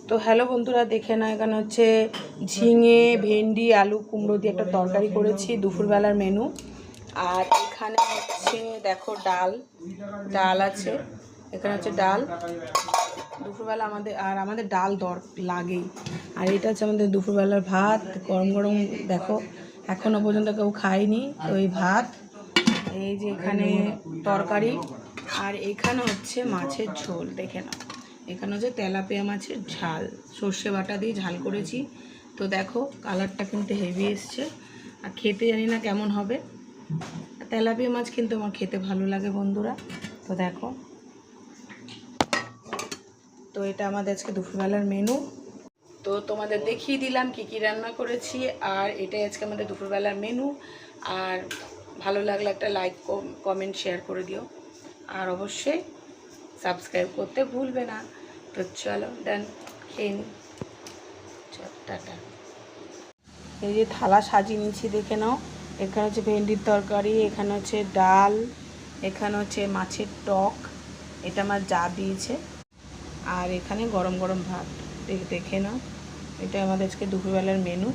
তো হ্যালো বন্ধুরা, দেখে না এখানে হচ্ছে ঝিঙে, ভেন্ডি, আলু, কুমড়ো দিয়ে একটা তরকারি করেছি দুপুরবেলার মেনু। আর এখানে হচ্ছে দেখো ডাল আছে, এখানে হচ্ছে ডাল দুপুরবেলা আমাদের ডাল লাগেই। আর এটা হচ্ছে আমাদের দুপুরবেলার ভাত, গরম গরম। দেখো এখনও পর্যন্ত কেউ খায়নি, তো এই ভাত, এই যে এখানে তরকারি, আর এখানে হচ্ছে মাছের ঝোল। দেখে নাও, এখানে হচ্ছে তেলাপিয়া মাছের ঝাল, সর্ষে বাটা দিয়ে ঝাল করেছি। তো দেখো কালারটা কিন্তু হেভি এসছে, আর খেতে জানি না কেমন হবে। তেলাপিয়া মাছ কিন্তু আমার খেতে ভালো লাগে বন্ধুরা। তো দেখো, তো এটা আমাদের আজকে দুপুরবেলার মেনু। তো তোমাদের দেখিয়ে দিলাম কি কি রান্না করেছি, আর এটাই আজকে আমাদের দুপুরবেলার মেনু। আর ভালো লাগলে একটা লাইক, কমেন্ট, শেয়ার করে দিও, আর অবশ্যই সাবস্ক্রাইব করতে ভুলবে না। তো চলো ডান, খেয়ে নিই, টাটা। এই যে থালা সাজিয়ে নিচ্ছি, দেখে নাও। এখানে হচ্ছে ভেন্ডির তরকারি, এখানে হচ্ছে ডাল, এখানে হচ্ছে মাছের টক, এটা আমার যা দিয়েছে, আর এখানে গরম গরম ভাত। দেখে নাও, এটা আমাদের আজকে দুপুরবেলার মেনু।